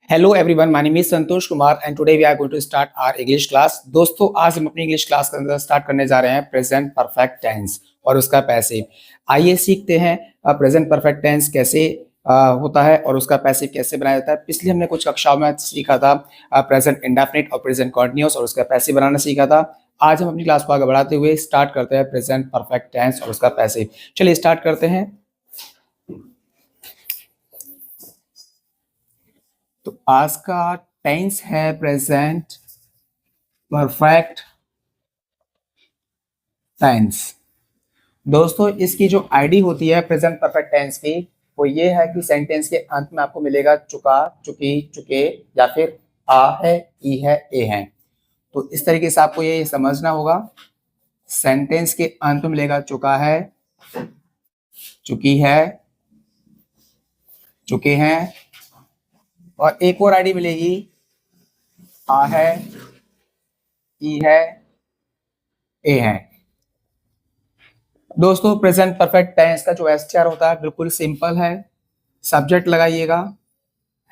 Hello everyone, my name is Santosh Kumar and today we are going to start our English class. दोस्तों, आज हम अपनी English class के अंदर स्टार्ट करने जा रहे हैं प्रेजेंट परफेक्ट टेंस और उसका पैसिव। आइए सीखते हैं प्रेजेंट परफेक्ट टेंस कैसे होता है और उसका पैसिव कैसे बनाया जाता है। पिछले हमने कुछ कक्षाओं में सीखा था प्रेजेंट इंडेफिनिट और प्रेजेंट कंटीन्यूअस और उसका पैसिव बनाना सीखा था। आज हम अपनी क्लास को आगे बढ़ाते हुए स्टार्ट करते हैं प्रेजेंट परफेक्ट टेंस और उसका पैसिव। चलिए स्टार्ट करते हैं। तो आज का टेंस है प्रेजेंट परफेक्ट टेंस। दोस्तों, इसकी जो आईडी होती है प्रेजेंट परफेक्ट टेंस की, वो ये है कि सेंटेंस के अंत में आपको मिलेगा चुका, चुकी, चुके या फिर आ है, ई है, ए है। तो इस तरीके से आपको ये समझना होगा। सेंटेंस के अंत में मिलेगा चुका है, चुकी है, चुके हैं और एक और आईडी मिलेगी आ है, ई है, ए है। दोस्तों, प्रेजेंट परफेक्ट टेंस का जो एसटीआर होता है बिल्कुल सिंपल है। सब्जेक्ट लगाइएगा,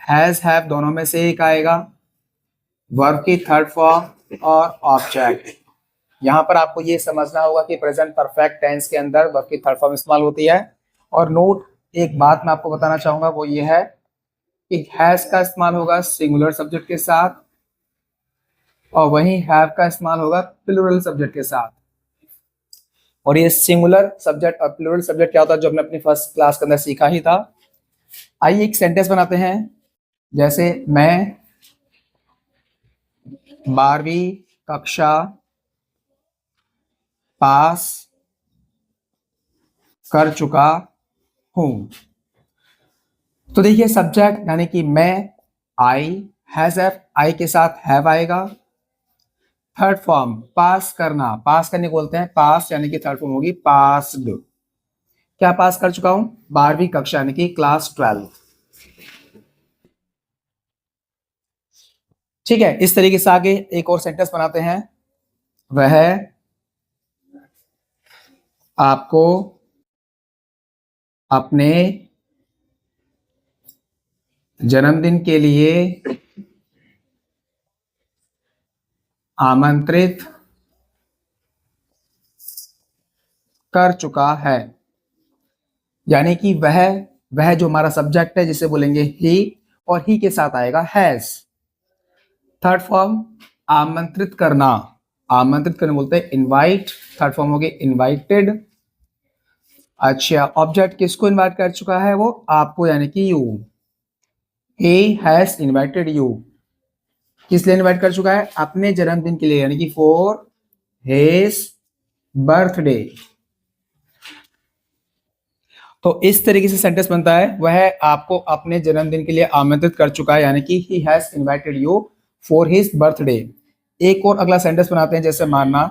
हैज हैव दोनों में से एक आएगा, वर्ब की थर्ड फॉर्म और ऑब्जेक्ट। यहां पर आपको ये समझना होगा कि प्रेजेंट परफेक्ट टेंस के अंदर वर्ब की थर्ड फॉर्म इस्तेमाल होती है। और नोट, एक बात मैं आपको बताना चाहूंगा, वो ये है कि हैज का इस्तेमाल होगा सिंगुलर सब्जेक्ट के साथ और वहीं हैव का इस्तेमाल होगा प्लूरल सब्जेक्ट के साथ। और ये सिंगुलर सब्जेक्ट और प्लूरल सब्जेक्ट क्या होता है, जो हमने अपनी फर्स्ट क्लास के अंदर सीखा ही था। आइए एक सेंटेंस बनाते हैं। जैसे मैं 12वीं कक्षा पास कर चुका हूं। तो देखिए, सब्जेक्ट यानी कि मैं, आई, हैज हैव, आई के साथ हैव आएगा। थर्ड फॉर्म पास करना, पास करने को बोलते हैं पास, यानी कि थर्ड फॉर्म होगी पास्ड। क्या पास कर चुका हूं? 12वीं कक्षा यानी कि क्लास 12। ठीक है, इस तरीके से आगे एक और सेंटेंस बनाते हैं। वह आपको अपने जन्मदिन के लिए आमंत्रित कर चुका है। यानी कि वह जो हमारा सब्जेक्ट है जिसे बोलेंगे ही, और ही के साथ आएगा हैज। थर्ड फॉर्म आमंत्रित करना, आमंत्रित करने बोलते हैं इनवाइट, थर्ड फॉर्म हो गई इनवाइटेड। अच्छा, ऑब्जेक्ट किसको इनवाइट कर चुका है? वो आपको, यानी कि you. He has invited you. किस लिए इनवाइट कर चुका है? अपने जन्मदिन के लिए, यानी कि फॉर हिज बर्थडे। तो इस तरीके से सेंटेंस बनता है, वह आपको अपने जन्मदिन के लिए आमंत्रित कर चुका है, यानी कि he has invited you for his birthday. एक और अगला सेंटेंस बनाते हैं। जैसे मानना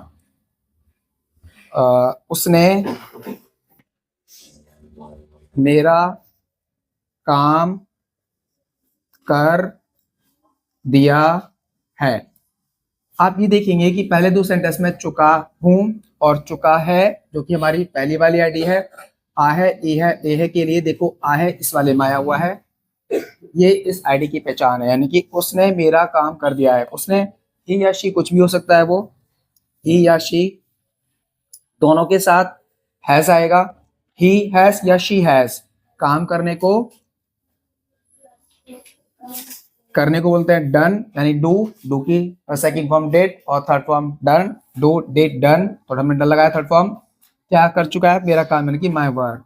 उसने मेरा काम कर दिया है। आप ये देखेंगे कि पहले दो सेंटेंस में चुका हूं और चुका है, जो कि हमारी पहली वाली आईडी है। आ है, ई है, ए है के लिए देखो आ है इस वाले में आया हुआ है, ये इस आईडी की पहचान है, यानी कि उसने मेरा काम कर दिया है। उसने, ही या शी कुछ भी हो सकता है, वो ही या शी दोनों के साथ हैज आएगा। ही हैज या शी हैज, काम करने को बोलते हैं डन, यानी डू, डू की सेकंड फॉर्म डेड और third form done, do dead done. थोड़ा हमने डन लगाया, थर्ड फॉर्म क्या कर चुका है? मेरा काम, यानी कि माय वर्क।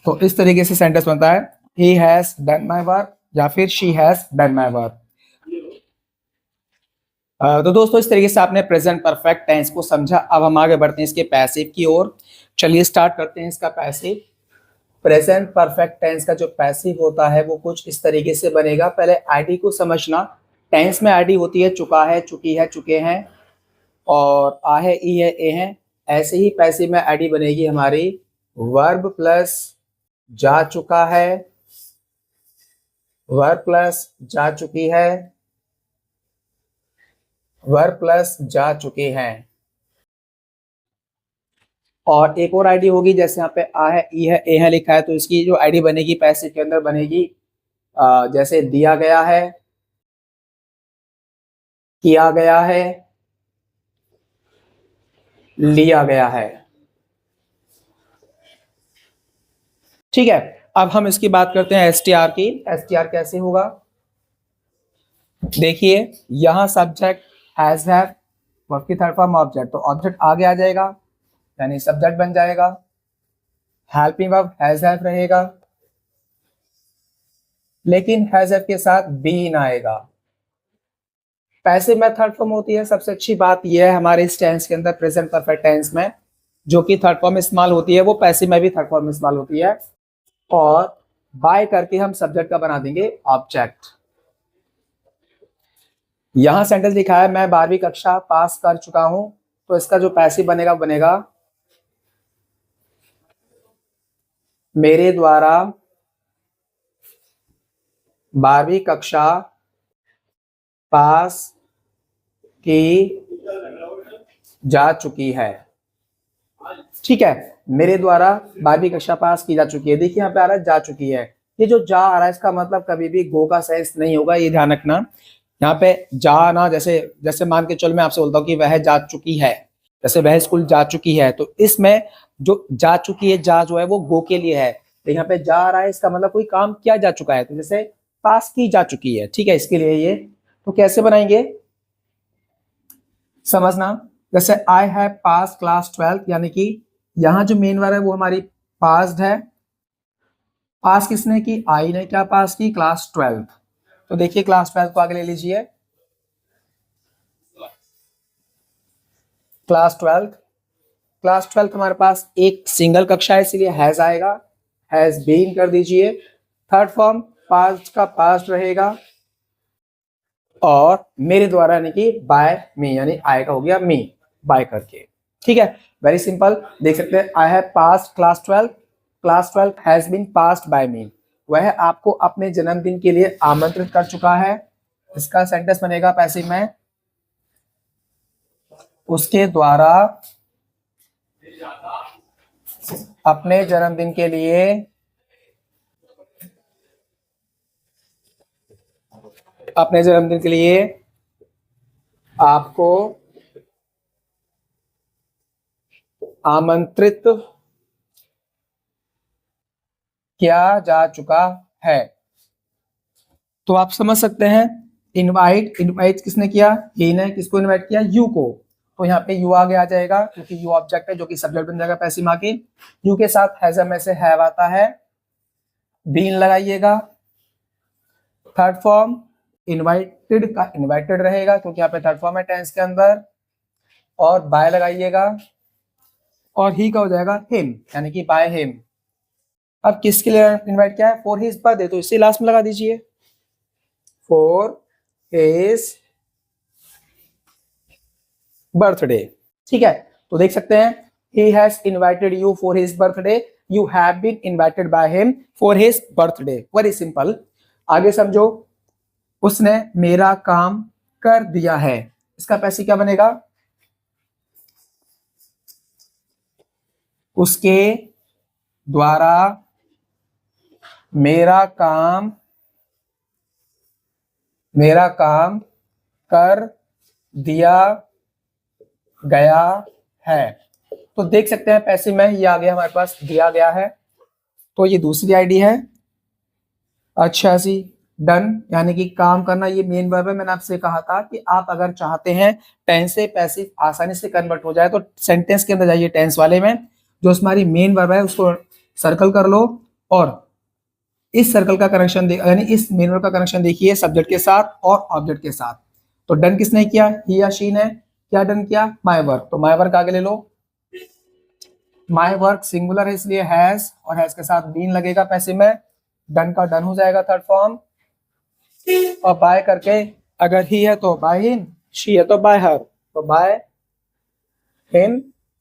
तो इस तरीके से सेंटेंस बनता है, he has done my work या फिर she has done my work. तो दोस्तों, इस तरीके से आपने प्रेजेंट परफेक्ट टेंस को समझा। अब हम आगे बढ़ते हैं इसके पैसिव की ओर। चलिए स्टार्ट करते हैं इसका पैसिव। प्रेजेंट परफेक्ट टेंस का जो पैसिव होता है वो कुछ इस तरीके से बनेगा। पहले आईडी को समझना। टेंस में आईडी होती है चुका है, चुकी है, चुके हैं और आ है, ई है, ए है। ऐसे ही पैसिव में आईडी बनेगी हमारी वर्ब प्लस जा चुका है, वर्ब प्लस जा चुकी है, वर्ब प्लस जा चुके हैं। और एक और आईडी होगी, जैसे यहाँ पे आ है, ई है, ए है लिखा है, तो इसकी जो आईडी बनेगी पैसिव के अंदर बनेगी जैसे दिया गया है, किया गया है, लिया गया है। ठीक है, अब हम इसकी बात करते हैं एसटीआर की। एसटीआर कैसे होगा? देखिए, यहां सब्जेक्ट हैज हैव, वर्ब की थर्ड फॉर्म ऑब्जेक्ट, तो ऑब्जेक्ट आगे आ जाएगा यानी सब्जेक्ट बन जाएगा। हेल्पिंग वर्ब हैज हैव रहेगा, लेकिन हैज हैव के साथ बीन आएगा। पैसिव में थर्ड फॉर्म होती है। सबसे अच्छी बात यह है हमारे इस टेंस के अंदर, प्रेजेंट परफेक्ट टेंस में जो कि थर्ड फॉर्म इस्तेमाल होती है, वो पैसिव में भी थर्ड फॉर्म इस्तेमाल होती है। और बाय करके हम सब्जेक्ट का बना देंगे ऑब्जेक्ट। यहां सेंटेंस लिखा है मैं 12वीं कक्षा पास कर चुका हूं, तो इसका जो पैसिव बनेगा बनेगा मेरे द्वारा 12वीं कक्षा पास की जा चुकी है। ठीक है, मेरे द्वारा 12वीं कक्षा पास की जा चुकी है। देखिए यहाँ पे आ रहा है जा चुकी है। ये जो जा आ रहा है इसका मतलब कभी भी गो का सेंस नहीं होगा, ये ध्यान रखना। यहाँ पे जा ना, जैसे जैसे मान के चलो मैं आपसे बोलता हूँ कि वह जा चुकी है, जैसे वह स्कूल जा चुकी है, तो इसमें जो जा चुकी है, जा जो है वो गो के लिए है। तो यहाँ पे जा आ रहा है, इसका मतलब कोई काम किया जा चुका है, तो जैसे पास की जा चुकी है। ठीक है, इसके लिए ये तो कैसे बनाएंगे समझना। जैसे आई हैव पास क्लास 12, यानी कि यहाँ जो मेन वर्ब है वो हमारी पास्ट है। पास किसने की? आई ने क्या पास की? क्लास 12। तो देखिए क्लास 12 को आगे ले लीजिए, क्लास 12। क्लास 12 हमारे पास एक सिंगल कक्षा है, इसलिए हैज आएगा, हैज बीन कर दीजिए। थर्ड फॉर्म पास्ट का पास्ट रहेगा, और मेरे द्वारा यानी कि बाय मी, यानी आएगा हो गया मी, बाय करके। ठीक है, वेरी सिंपल। देख सकते हैं I have passed class 12, class 12 has been passed by me. वह आपको अपने जन्मदिन के लिए आमंत्रित कर चुका है। इसका सेंटेंस बनेगा पैसिव में उसके द्वारा अपने जन्मदिन के लिए आपको आमंत्रित किया जा चुका है। तो आप समझ सकते हैं इनवाइट, इनवाइट किसने किया? ही ने। किसको इनवाइट किया? यू को। तो यहाँ पे यू आगे आ जाएगा क्योंकि यू ऑब्जेक्ट है जो कि सब्जेक्ट बन जाएगा पैसिव में। यू के साथ हैज में से हैव आता है, बीन लगाइएगा। थर्ड फॉर्म इनवाइटेड का इनवाइटेड रहेगा क्योंकि यहाँ पे थर्ड फॉर्म है टेंस के अंदर, और बाय लगाइएगा, और ही का हो जाएगा हिम, यानी कि बाय हिम। अब किसके लिए इनवाइट किया है? फॉर हिज बर्थडे, तो इसी लास्ट में लगा दीजिए, फॉर हिज बर्थडे। ठीक है, तो देख सकते हैं he has invited you for his birthday, you have been invited by him for his birthday। Very simple. आगे समझो, उसने मेरा काम कर दिया है। इसका पैसे क्या बनेगा? उसके द्वारा मेरा काम कर दिया गया है। तो देख सकते हैं पैसिव में ये आ गया हमारे पास, दिया गया है। तो ये दूसरी आईडी है। अच्छा जी, डन, यानी कि काम करना, ये मेन वर्ब है। मैंने आपसे कहा था कि आप अगर चाहते हैं टेंस से पैसिव आसानी से कन्वर्ट हो जाए तो सेंटेंस के अंदर जाइए, टेंस वाले में जो हमारी मेन वर्ब है उसको सर्कल कर लो, और इस सर्कल का कनेक्शन यानी इस मेन वर्ब का कनेक्शन देखिए सब्जेक्ट के साथ और ऑब्जेक्ट के साथ। तो डन किसने किया? ही या शी ने। क्या डन किया? My work. तो माय वर्क आगे ले लो। माय वर्क सिंगुलर है इसलिए हैज, और हैज के साथ बीन लगेगा पैसिव में। डन का डन हो जाएगा थर्ड फॉर्म, और बाय करके अगर ही है तो बाय हिम, शी है तो बाय हर, तो बाय हिम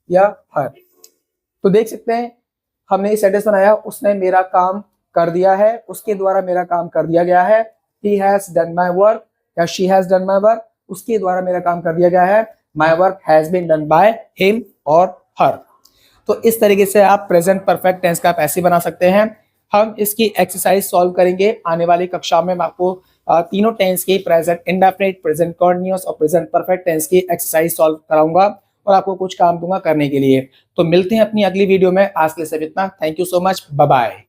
या हर। तो देख सकते हैं हमने ये सेंटेंस बनाया, उसने मेरा काम कर दिया है, उसके द्वारा मेरा काम कर दिया गया है। He has done my work या she has done my work, उसके द्वारा मेरा काम कर दिया गया है। My work has been done by him और हर। तो इस तरीके से आप प्रेजेंट परफेक्ट टेंस का पैसिव बना सकते हैं। हम इसकी एक्सरसाइज सॉल्व करेंगे। आने वाली कक्षा में मैं आपको तीनों टेंस की प्रेजेंट इंडेफिनिट, प्रेजेंट कंटीन्यूअस और प्रेजेंट परफेक्ट टेंस की एक्सरसाइज सॉल्व कराऊंगा और आपको कुछ काम दूंगा करने के लिए। तो मिलते हैं अपनी अगली वीडियो में। आज के लिए सिर्फ इतना। Thank you so much. Bye bye.